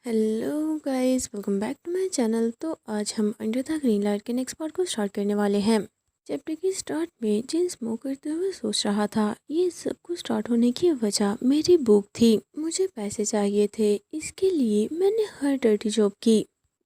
Hello guys, welcome back to my channel. तो आज हम अंडर द ग्रीन लाइट के नेक्स्ट पार्ट को स्टार्ट करने वाले हैं। चैप्टर के स्टार्ट में जिन स्मोक करते हुए सोच रहा था, ये सब कुछ स्टार्ट होने की वजह मेरी बुक थी। मुझे पैसे चाहिए थे, इसके लिए मैंने हर डर्टी जॉब की।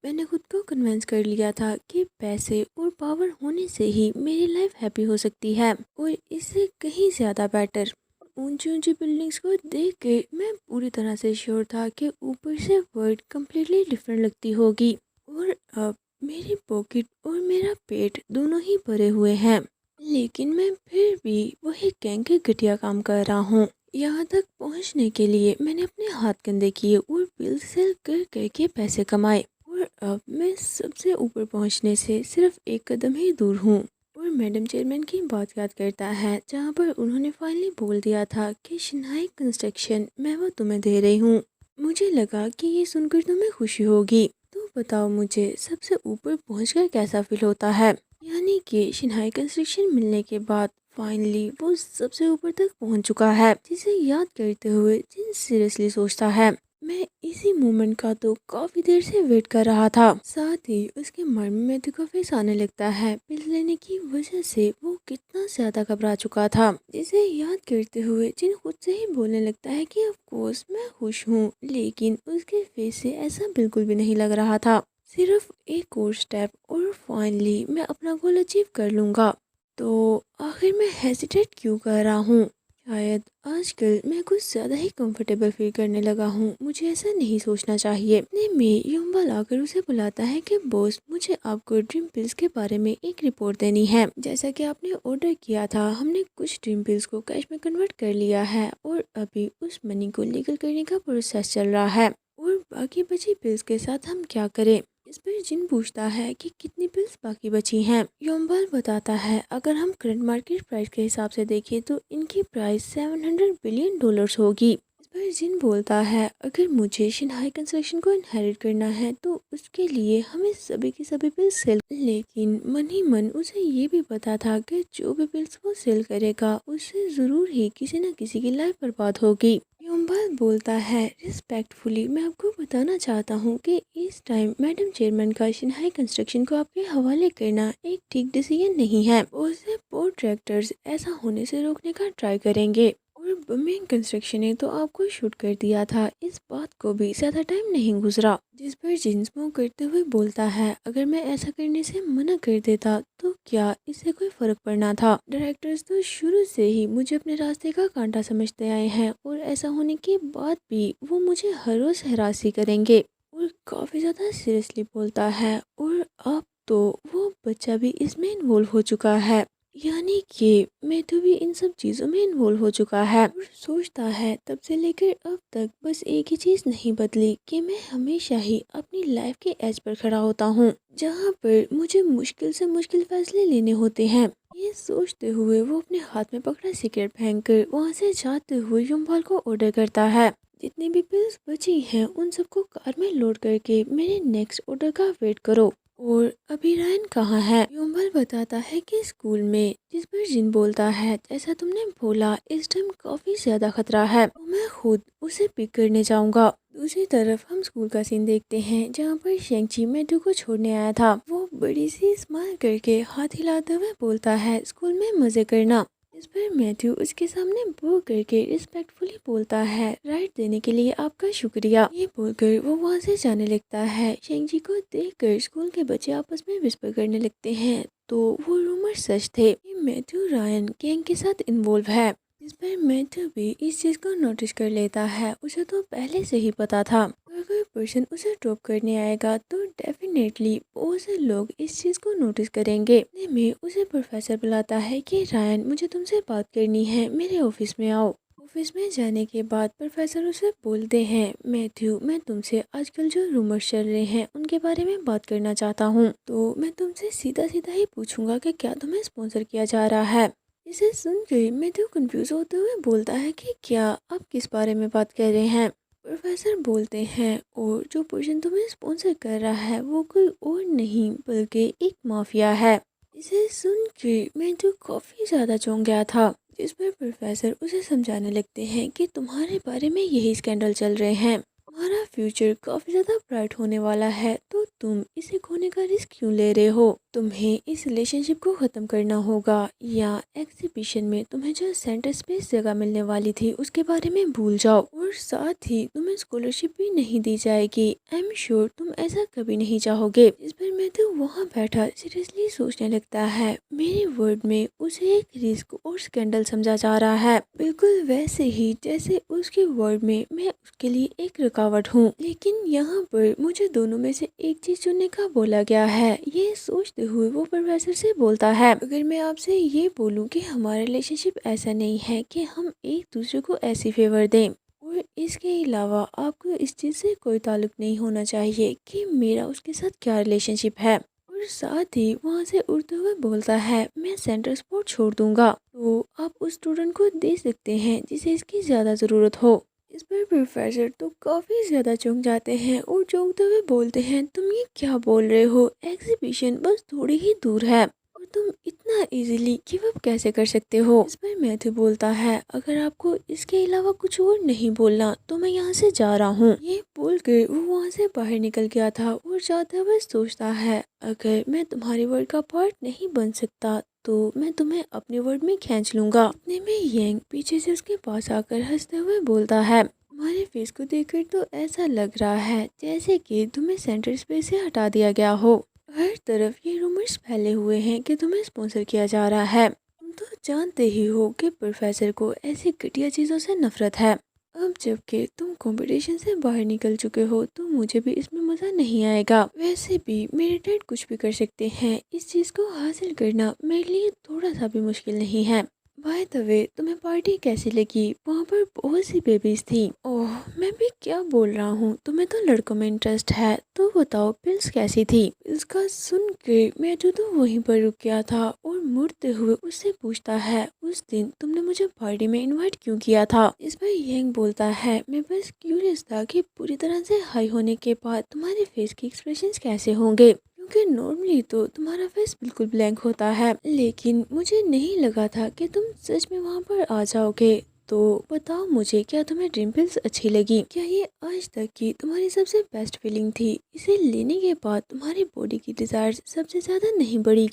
मैंने खुद को कन्विंस कर लिया था कि पैसे और पावर होने से ही मेरी लाइफ हैप्पी हो सकती है, और इससे कहीं ज़्यादा बेटर। ऊंची ऊंची बिल्डिंग्स को देख के मैं पूरी तरह से श्योर था कि ऊपर से वर्ल्ड कम्प्लीटली डिफरेंट लगती होगी, और अब मेरी पॉकेट और मेरा पेट दोनों ही भरे हुए हैं। लेकिन मैं फिर भी वही गैंग के घटिया काम कर रहा हूँ। यहाँ तक पहुँचने के लिए मैंने अपने हाथ गंदे किए और बिल सेल कर करके पैसे कमाए, और अब मैं सबसे ऊपर पहुँचने से सिर्फ एक कदम ही दूर हूँ। और मैडम चेयरमैन की बात याद करता है, जहाँ पर उन्होंने फाइनली बोल दिया था कि शंघाई कंस्ट्रक्शन मैं वो तुम्हें दे रही हूँ। मुझे लगा कि ये सुनकर तुम्हें खुशी होगी। तो बताओ मुझे सबसे ऊपर पहुंचकर कैसा फील होता है। यानी कि शंघाई कंस्ट्रक्शन मिलने के बाद फाइनली वो सबसे ऊपर तक पहुंच चुका है, जिसे याद करते हुए जिन सीरियसली सोचता है। मैं इसी मोमेंट का तो काफी देर से वेट कर रहा था। साथ ही उसके मन में मैथ्यू का फेस आने लगता है। पिल लेने की वजह से वो कितना ज्यादा घबरा चुका था, जिसे याद करते हुए जिन खुद से ही बोलने लगता है कि ऑफ कोर्स मैं खुश हूँ। लेकिन उसके फेस से ऐसा बिल्कुल भी नहीं लग रहा था। सिर्फ एक और स्टेप और फाइनली मैं अपना गोल अचीव कर लूंगा। तो आखिर मैं हेजिटेट क्यों कर रहा हूँ? शायद आजकल मैं कुछ ज़्यादा ही कंफर्टेबल फील करने लगा हूँ। मुझे ऐसा नहीं सोचना चाहिए। इतने में युम्बल आकर उसे बुलाता है कि बॉस, मुझे आपको ड्रीम पिल्स के बारे में एक रिपोर्ट देनी है। जैसा कि आपने ऑर्डर किया था, हमने कुछ ड्रीम पिल्स को कैश में कन्वर्ट कर लिया है, और अभी उस मनी को लीगल करने का प्रोसेस चल रहा है। और बाकी बची पिल्स के साथ हम क्या करें? इस पर जिन पूछता है कि कितनी पिल्स बाकी बची हैं। योम्बाल बताता है, अगर हम करंट मार्केट प्राइस के हिसाब से देखें तो इनकी प्राइस $700 बिलियन होगी। इस पर जिन बोलता है, अगर मुझे शंघाई कंस्ट्रक्शन को इनहेरिट करना है तो उसके लिए हमें सभी की सभी पिल्स सेल। लेकिन मन ही मन उसे ये भी पता था कि जो भी पिल्स वो सेल करेगा उससे ज़रूर ही किसी न किसी की लाइफ बर्बाद होगी। योम्बाल बोलता है, रिस्पेक्टफुली मैं आपको बताना चाहता हूँ कि इस टाइम मैडम चेयरमैन का शंघाई कंस्ट्रक्शन को आपके हवाले करना एक ठीक डिसीजन नहीं है। उससे बोर्ड डायरेक्टर्स ऐसा होने से रोकने का ट्राई करेंगे, और बमिंग कंस्ट्रक्शन ने तो आपको शूट कर दिया था। इस बात को भी ज़्यादा टाइम नहीं गुजरा। जिस पर जिन स्मोक करते हुए बोलता है, अगर मैं ऐसा करने से मना कर देता तो क्या इससे कोई फर्क पड़ना था? डायरेक्टर्स तो शुरू से ही मुझे अपने रास्ते का कांटा समझते आए हैं, और ऐसा होने के बाद भी वो मुझे हर रोज हरासी करेंगे। और काफ़ी ज़्यादा सीरियसली बोलता है, और अब तो वो बच्चा भी इसमें इन्वॉल्व हो चुका है। यानी कि मैथ्यू भी इन सब चीज़ों में इन्वॉल्व हो चुका है, और सोचता है तब से लेकर अब तक बस एक ही चीज़ नहीं बदली कि मैं हमेशा ही अपनी लाइफ के एज पर खड़ा होता हूँ, जहाँ पर मुझे मुश्किल से मुश्किल फैसले लेने होते हैं। ये सोचते हुए वो अपने हाथ में पकड़ा सिगरेट फेंक कर वहाँ से जाते हुए युम्बाल को ऑर्डर करता है, जितनी भी पिल्स बची हैं उन सबको कार में लोड करके मेरे नेक्स्ट ऑर्डर का वेट करो। और अभी रायन कहाँ है? योम्बल बताता है कि स्कूल में। जिस पर जिन बोलता है, जैसा तुमने बोला इस टाइम काफी ज्यादा खतरा है, तो मैं खुद उसे पिक करने जाऊंगा। दूसरी तरफ हम स्कूल का सीन देखते हैं, जहाँ पर शेंगची मैथ्यू को छोड़ने आया था। वो बड़ी सी स्माइल करके हाथ हिलाते हुए बोलता है, स्कूल में मजे करना। इस पर मैथ्यू उसके सामने बो करके रिस्पेक्टफुली बोलता है, राइट देने के लिए आपका शुक्रिया। ये बोलकर वो वहाँ से जाने लगता है। शेंगजी को देखकर स्कूल के बच्चे आपस में विस्पर करने लगते हैं, तो वो रूमर सच थे कि मैथ्यू रायन गैंग के साथ इन्वॉल्व है। इस पर मैथ्यू भी इस चीज को नोटिस कर लेता है। उसे तो पहले से ही पता था, अगर कोई पर्सन उसे ड्रॉप करने आएगा तो डेफिनेटली बहुत से लोग इस चीज को नोटिस करेंगे। इतने में उसे प्रोफेसर बुलाता है कि रायन, मुझे तुमसे बात करनी है, मेरे ऑफिस में आओ। ऑफिस में जाने के बाद प्रोफेसर उसे बोलते हैं, मैथ्यू मैं तुमसे आजकल जो रूमर्स चल रहे हैं उनके बारे में बात करना चाहता हूँ। तो मैं तुमसे सीधा सीधा ही पूछूंगा कि क्या तुम्हें स्पॉन्सर किया जा रहा है? इसे सुनकर मैथ्यू कंफ्यूज होते हुए बोलता है कि क्या आप किस बारे में बात कर रहे हैं? प्रोफेसर बोलते हैं, और जो पर्सन तुम्हें स्पॉन्सर कर रहा है वो कोई और नहीं बल्कि एक माफिया है। इसे सुन के मैथ्यू काफी ज्यादा चौंक गया था। जिस पर प्रोफेसर उसे समझाने लगते हैं कि तुम्हारे बारे में यही स्कैंडल चल रहे हैं, तुम्हारा फ्यूचर काफी ज्यादा ब्राइट होने वाला है, तो तुम इसे खोने का रिस्क क्यों ले रहे हो? तुम्हें इस रिलेशनशिप को खत्म करना होगा, या एग्जीबिशन में तुम्हें जो सेंटर स्पेस जगह मिलने वाली थी उसके बारे में भूल जाओ, और साथ ही तुम्हें स्कॉलरशिप भी नहीं दी जाएगी। आई एम श्योर तुम ऐसा कभी नहीं चाहोगे। इस पर मैं तो वहाँ बैठा सीरियसली सोचने लगता है। मेरे वर्ड में उसे एक रिस्क और स्कैंडल समझा जा रहा है, बिल्कुल वैसे ही जैसे उसके वर्ड में मैं उसके लिए एक रुकावट हूँ। लेकिन यहाँ पर मुझे दोनों में से एक चीज चुनने का बोला गया है। ये सोचते हुए वो प्रोफेसर से बोलता है, अगर मैं आपसे ये बोलूँ कि हमारा रिलेशनशिप ऐसा नहीं है कि हम एक दूसरे को ऐसी फेवर दें, और इसके अलावा आपको इस चीज़ से कोई ताल्लुक नहीं होना चाहिए कि मेरा उसके साथ क्या रिलेशनशिप है। और साथ ही वहाँ से उड़ते हुए बोलता है, मैं सेंटर स्पॉट छोड़ दूंगा, तो आप उस स्टूडेंट को दे सकते हैं जिसे इसकी ज़्यादा ज़रूरत हो। इस पर प्रोफेसर तो काफ़ी ज़्यादा चौंक जाते हैं और चौंकते हुए बोलते हैं, तुम ये क्या बोल रहे हो? एग्जीबिशन बस थोड़ी ही दूर है और तुम इतना इजीली गिव अप कैसे कर सकते हो? इस पर मैथ्यू बोलता है, अगर आपको इसके अलावा कुछ और नहीं बोलना तो मैं यहाँ से जा रहा हूँ। ये बोलकर वो वहाँ से बाहर निकल गया था और जाते हुए सोचता है, अगर मैं तुम्हारी वर्ड का पार्ट नहीं बन सकता तो मैं तुम्हें अपने वर्ड में खींच लूंगा। इतने में यंग पीछे से उसके पास आकर हंसते हुए बोलता है, तुम्हारे फेस को देखकर तो ऐसा लग रहा है जैसे कि तुम्हें सेंटर स्पेस से हटा दिया गया हो। हर तरफ ये रूमर्स फैले हुए हैं कि तुम्हें स्पॉन्सर किया जा रहा है। तुम तो जानते ही हो कि प्रोफेसर को ऐसी घटिया चीज़ों से नफरत है। अब जबकि तुम कंपटीशन से बाहर निकल चुके हो तो मुझे भी इसमें मज़ा नहीं आएगा। वैसे भी मेरे डैड कुछ भी कर सकते हैं, इस चीज़ को हासिल करना मेरे लिए थोड़ा सा भी मुश्किल नहीं है। बाय द वे, तुम्हें पार्टी कैसी लगी? वहाँ पर बहुत सी बेबीज थी। ओह, मैं भी क्या बोल रहा हूँ, तुम्हें तो लड़कों में इंटरेस्ट है, तो बताओ पिल्स कैसी थी? पिल्स का सुन के मैं तो वहीं पर रुक गया था और मुड़ते हुए उससे पूछता है, उस दिन तुमने मुझे पार्टी में इनवाइट क्यों किया था? इस पर यंग बोलता है, मैं बस क्यूरियस था कि पूरी तरह से हाई होने के बाद तुम्हारे फेस के एक्सप्रेशंस कैसे होंगे, क्योंकि नॉर्मली तो तुम्हारा फेस बिल्कुल ब्लैंक होता है, लेकिन मुझे नहीं लगा था कि तुम सच में वहाँ पर आ जाओगे। तो बताओ मुझे, क्या तुम्हें ड्रीम पिल्स अच्छी लगी? क्या ये आज तक की तुम्हारी सबसे बेस्ट फीलिंग थी? इसे लेने के बाद तुम्हारी बॉडी की डिजायर सबसे ज्यादा नहीं बढ़ी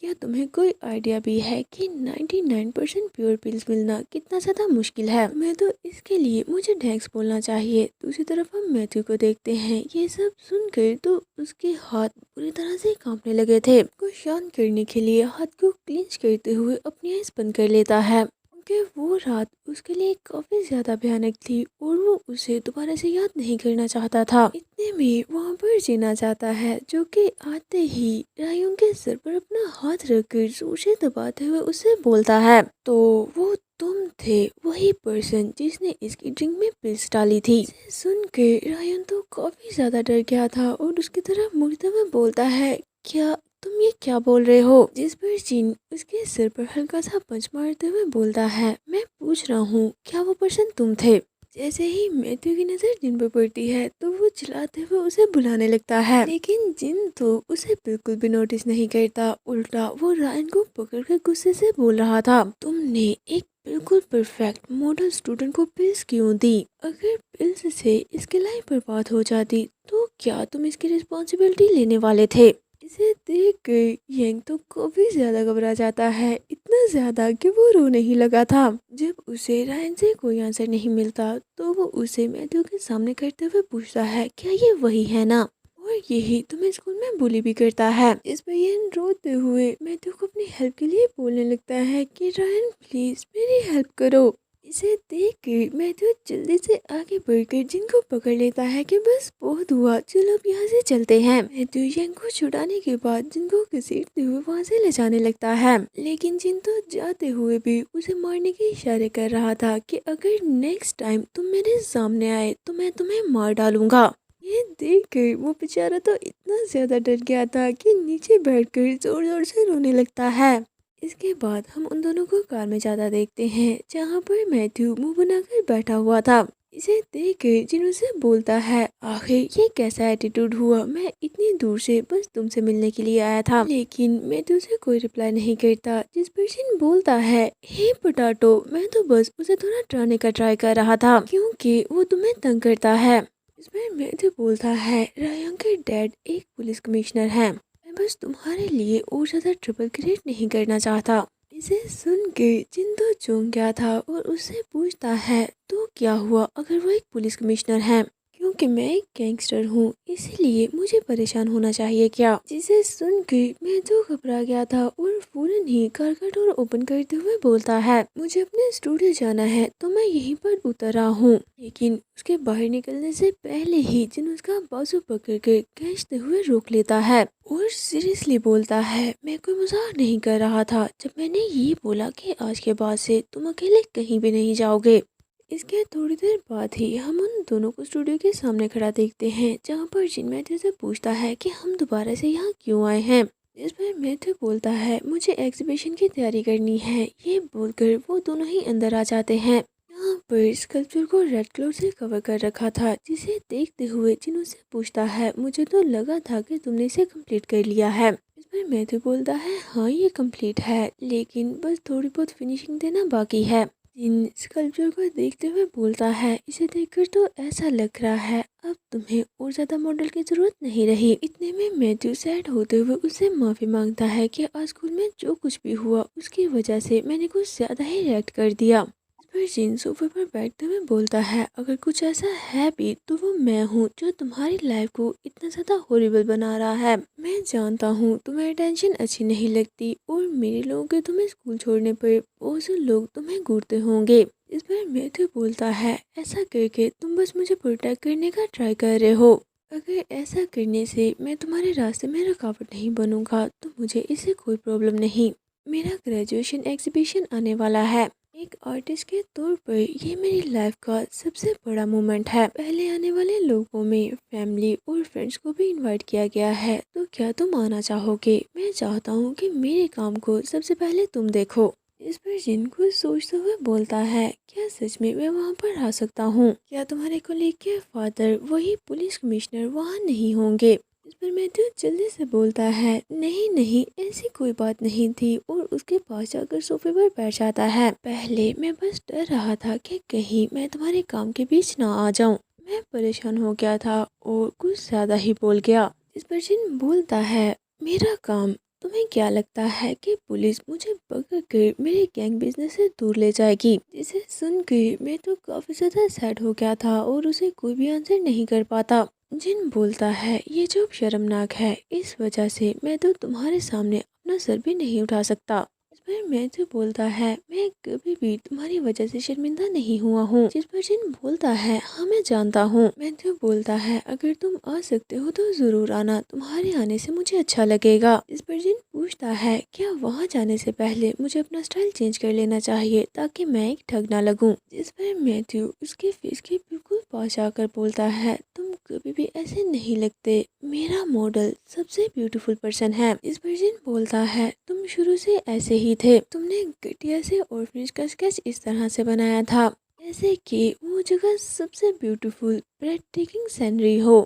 क्या तुम्हें कोई आइडिया भी है कि 99% प्योर पिल्स मिलना कितना ज़्यादा मुश्किल है? मैं तो इसके लिए मुझे थैंक्स बोलना चाहिए। दूसरी तरफ हम मैथ्यू को देखते हैं। ये सब सुनकर तो उसके हाथ पूरी तरह से कांपने लगे थे। को शांत करने के लिए हाथ को क्लेंच करते हुए अपनी आइज बंद कर लेता है, क्योंकि वो रात उसके लिए काफी ज्यादा भयानक थी और वो उसे दोबारा से याद नहीं करना चाहता था। इतने में वहाँ पर जीना जाता है, जो कि आते ही रायुं के सर पर अपना हाथ रखकर जोर से दबाते हुए उसे बोलता है, तो वो तुम थे वही पर्सन जिसने इसकी ड्रिंक में पिल्स डाली थी। इसे सुनकर रायन तो काफी ज्यादा डर गया था और उसकी तरफ मुड़ते हुए बोलता है, क्या तुम ये क्या बोल रहे हो? जिस पर जिन उसके सिर पर हल्का सा पंच मारते हुए बोलता है, मैं पूछ रहा हूँ क्या वो पर्सन तुम थे? जैसे ही मैथ्यू की नजर जिन पर पड़ती है तो वो चिल्लाते हुए उसे बुलाने लगता है, लेकिन जिन तो उसे बिल्कुल भी नोटिस नहीं करता। उल्टा वो रायन को पकड़कर गुस्से से बोल रहा था, तुमने एक बिल्कुल परफेक्ट मॉडल स्टूडेंट को पिल्स क्यों दी? अगर पिल्स से इसकी लाइफ बर्बाद हो जाती तो क्या तुम इसकी रिस्पॉन्सिबिलिटी लेने वाले थे? इसे देख कर यंग तो काफी ज्यादा घबरा जाता है, इतना ज्यादा कि वो रोने ही लगा था। जब उसे रायन से कोई आंसर नहीं मिलता तो वो उसे मैथ्यू के सामने करते हुए पूछता है, क्या ये वही है ना? और यही तुम्हें स्कूल में बुली भी करता है। इस पर यंग रोते हुए मैथ्यू को अपनी हेल्प के लिए बोलने लगता है कि रायन प्लीज मेरी हेल्प करो। इसे देख कर मैथ्यू जल्दी से आगे बढ़कर जिनको पकड़ लेता है कि बस बहुत हुआ, चलो अब यहाँ से चलते हैं। मैथ्यू यंग को छुड़ाने के बाद जिनको घसीटते हुए वहाँ से ले जाने लगता है, लेकिन जिन तो जाते हुए भी उसे मारने के इशारे कर रहा था कि अगर नेक्स्ट टाइम तुम मेरे सामने आए तो मैं तुम्हें मार डालूंगा। ये देख कर वो बेचारा तो इतना ज्यादा डर गया था कि नीचे बैठकर जोर जोर से रोने लगता है। इसके बाद हम उन दोनों को कार में जाता देखते हैं, जहाँ पर मैथ्यू मुंह बनाकर बैठा हुआ था। इसे देख कर जिन से बोलता है, आखिर ये कैसा एटीट्यूड हुआ? मैं इतनी दूर से बस तुमसे मिलने के लिए आया था। लेकिन मैथ्यू से कोई रिप्लाई नहीं करता, जिस पर जिन बोलता है, हे पोटैटो, मैं तो बस उसे थोड़ा डराने का ट्राई कर रहा था क्योंकि वो तुम्हें तंग करता है। इसमें मैथ्यू बोलता है, रायंग के डैड एक पुलिस कमिश्नर हैं। मैं बस तुम्हारे लिए और ज़्यादा ट्रबल क्रिएट नहीं करना चाहता। इसे सुन के जिन चौंक गया था और उससे पूछता है, तो क्या हुआ अगर वो एक पुलिस कमिश्नर है? क्योंकि मैं एक गैंगस्टर हूँ इसीलिए मुझे परेशान होना चाहिए क्या? जिसे सुन के मैं तो घबरा गया था और फौरन ही कार का डोर ओपन करते हुए बोलता है, मुझे अपने स्टूडियो जाना है तो मैं यहीं पर उतर रहा हूँ। लेकिन उसके बाहर निकलने से पहले ही जिन उसका बाजू पकड़ कर खींचते हुए रोक लेता है और सीरियसली बोलता है, मैं कोई मजाक नहीं कर रहा था जब मैंने ये बोला कि आज के बाद से तुम अकेले कहीं भी नहीं जाओगे। इसके थोड़ी देर बाद ही हम उन दोनों को स्टूडियो के सामने खड़ा देखते हैं, जहाँ पर जिन मैथ्यू से पूछता है कि हम दोबारा से यहाँ क्यों आए हैं। इस पर मैथ्यू बोलता है, मुझे एग्जीबिशन की तैयारी करनी है। ये बोलकर वो दोनों ही अंदर आ जाते हैं। यहाँ पर स्कल्पचर को रेड क्लॉथ से कवर कर रखा था, जिसे देखते हुए जिन उससे पूछता है, मुझे तो लगा था कि तुमने इसे कंप्लीट कर लिया है। इस पर मैथ्यू बोलता है, हाँ ये कंप्लीट है, लेकिन बस थोड़ी बहुत फिनिशिंग देना बाकी है। जिन स्कल्पचर को देखते हुए बोलता है, इसे देखकर तो ऐसा लग रहा है अब तुम्हें और ज्यादा मॉडल की जरूरत नहीं रही। इतने में मैथ्यू सैड होते हुए उससे माफी मांगता है कि आज स्कूल में जो कुछ भी हुआ उसकी वजह से मैंने कुछ ज्यादा ही रिएक्ट कर दिया। इस पर जिन सोफे पर बैठते हुए बोलता है, अगर कुछ ऐसा है भी तो वो मैं हूँ जो तुम्हारी लाइफ को इतना ज्यादा हॉरिबल बना रहा है। मैं जानता हूँ तुम्हें टेंशन अच्छी नहीं लगती और मेरे लोगों के तुम्हें स्कूल छोड़ने पर बहुत से लोग तुम्हें घूरते होंगे। इस पर मैथ्यू बोलता है, ऐसा करके तुम बस मुझे प्रोटेक्ट करने का ट्राई कर रहे हो। अगर ऐसा करने से मैं तुम्हारे रास्ते में रुकावट नहीं बनूंगा तो मुझे इससे कोई प्रॉब्लम नहीं। मेरा ग्रेजुएशन एग्जीबिशन आने वाला है। एक आर्टिस्ट के तौर पर ये मेरी लाइफ का सबसे बड़ा मोमेंट है। पहले आने वाले लोगों में फैमिली और फ्रेंड्स को भी इनवाइट किया गया है, तो क्या तुम आना चाहोगे? मैं चाहता हूँ कि मेरे काम को सबसे पहले तुम देखो। इस पर जिन कुछ सोचते हुए बोलता है, क्या सच में मैं वहाँ पर आ सकता हूँ? क्या तुम्हारे कोलीग के फादर वही पुलिस कमिश्नर वहाँ नहीं होंगे? इस पर मैथ्यू जल्दी से बोलता है, नहीं नहीं ऐसी कोई बात नहीं थी, और उसके पास जाकर सोफे पर बैठ जाता है। पहले मैं बस डर रहा था कि कहीं मैं तुम्हारे काम के बीच ना आ जाऊं। मैं परेशान हो गया था और कुछ ज्यादा ही बोल गया। इस पर जिन बोलता है, मेरा काम, तुम्हें क्या लगता है कि पुलिस मुझे पकड़ कर मेरे गैंग बिजनेस से दूर ले जाएगी? जिसे सुनकर मैं तो काफी ज्यादा सैड हो गया था और उसे कोई भी आंसर नहीं कर पाता। जिन बोलता है, ये जो शर्मनाक है, इस वजह से मैं तो तुम्हारे सामने अपना सर भी नहीं उठा सकता। इस पर मैथ्यू बोलता है, मैं कभी भी तुम्हारी वजह से शर्मिंदा नहीं हुआ हूँ। जिस पर जिन बोलता है, हाँ मैं जानता हूँ। मैथ्यू बोलता है, अगर तुम आ सकते हो तो जरूर आना, तुम्हारे आने से मुझे अच्छा लगेगा। इस पर जिन पूछता है, क्या वहाँ जाने से पहले मुझे अपना स्टाइल चेंज कर लेना चाहिए ताकि मैं एक ठग ना लगूं? जिस पर मैथ्यू उसके फेस के बिल्कुल पास आकर बोलता है, तुम कभी भी ऐसे नहीं लगते, मेरा मॉडल सबसे ब्यूटीफुल पर्सन है। इस पर जिन बोलता है, तुम शुरू से ऐसे ही थे, तुमने घटिया से ऑर्फनेज का स्केच इस तरह से बनाया था जैसे कि वो जगह सबसे ब्यूटीफुल ब्रेड टेकिंग सीनरी हो,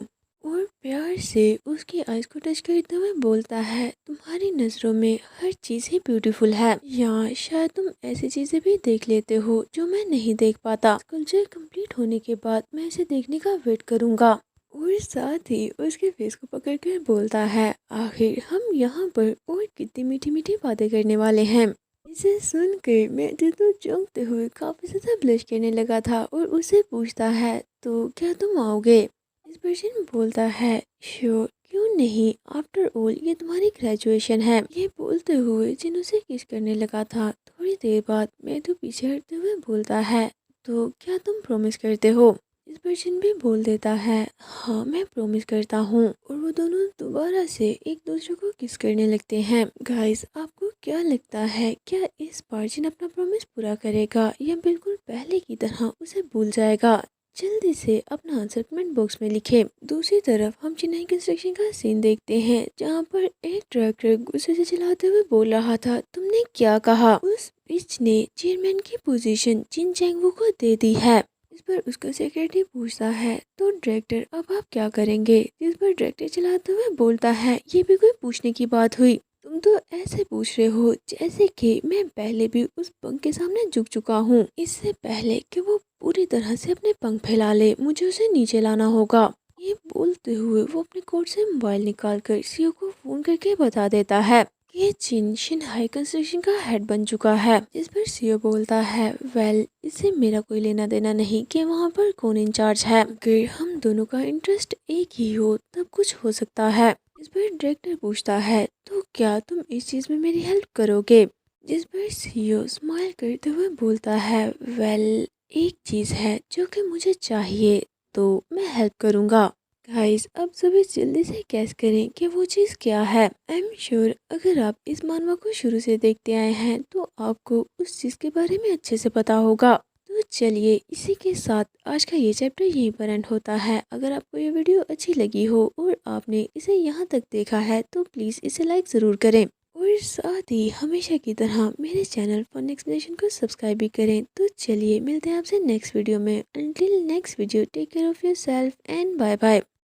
और प्यार से उसकी आइज को टच करते हुए बोलता है, तुम्हारी नजरों में हर चीज ही ब्यूटीफुल है, या शायद तुम ऐसी चीजें भी देख लेते हो जो मैं नहीं देख पाता। स्कल्पचर कंप्लीट होने के बाद मैं इसे देखने का वेट करूंगा। और साथ ही उसके फेस को पकड़कर बोलता है, आखिर हम यहाँ पर और कितनी मीठी मीठी बातें करने वाले हैं। इसे सुनकर मैं तो चौंकते हुए काफी ज्यादा ब्लश करने लगा था और उससे पूछता है, तो क्या तुम आओगे? इस पर्सन बोलता है, श्योर, क्यों नहीं, आफ्टर ऑल ये तुम्हारी ग्रेजुएशन है। ये बोलते हुए जिन उसे किस करने लगा था। थोड़ी देर बाद मैं तो पीछे हटते हुए बोलता है, तो क्या तुम प्रॉमिस करते हो? इस पर्सन भी बोल देता है, हाँ मैं प्रॉमिस करता हूँ, और वो दोनों दोबारा से एक दूसरे को किस करने लगते हैं। गाइस, आपको क्या लगता है, क्या इस बार जिन अपना प्रॉमिस पूरा करेगा या बिल्कुल पहले की तरह उसे भूल जाएगा? जल्दी से अपना आंसर कमेंट बॉक्स में लिखें। दूसरी तरफ हम चेन्नई कंस्ट्रक्शन का सीन देखते हैं, जहाँ पर एक ट्रैक्टर गुस्से से चलाते हुए बोल रहा था, तुमने क्या कहा? उस बिच ने चेयरमैन की पोजीशन जिन चैंगवू को दे दी है। इस पर उसका सेक्रेटरी पूछता है, तो डायरेक्टर अब आप क्या करेंगे? जिस पर डायरेक्टर चलाते हुए बोलता है, ये भी कोई पूछने की बात हुई? तुम तो ऐसे पूछ रहे हो जैसे कि मैं पहले भी उस बंक के सामने झुक चुका हूँ, इससे पहले कि वो पूरी तरह से अपने पंख फैला ले, मुझे उसे नीचे लाना होगा। ये बोलते हुए वो अपने कोट से मोबाइल निकालकर सीईओ को फोन करके बता देता है कि जिन शिनहाई कंस्ट्रक्शन का हेड बन चुका है। जिस पर सीईओ बोलता है, वेल, इससे मेरा कोई लेना देना नहीं कि वहाँ पर कौन इंचार्ज है। अगर हम दोनों का इंटरेस्ट एक ही हो तब कुछ हो सकता है। इस पर डायरेक्टर पूछता है, तो क्या तुम इस चीज में मेरी हेल्प करोगे? जिस पर सीईओ स्माइल करते हुए बोलता है, वेल, एक चीज है जो कि मुझे चाहिए, तो मैं हेल्प करूंगा। गाइस, अब सभी जल्दी से गैस करें कि वो चीज़ क्या है। आई एम श्योर अगर आप इस मानवा को शुरू से देखते आए हैं तो आपको उस चीज़ के बारे में अच्छे से पता होगा। तो चलिए, इसी के साथ आज का ये चैप्टर यहीं पर एंड होता है। अगर आपको ये वीडियो अच्छी लगी हो और आपने इसे यहाँ तक देखा है तो प्लीज़ इसे लाइक ज़रूर करें और साथ ही हमेशा की तरह मेरे चैनल फन एक्सप्लेनेशन को सब्सक्राइब भी करें। तो चलिए, मिलते हैं आपसे नेक्स्ट वीडियो में। Until next video, take care of your self and bye bye.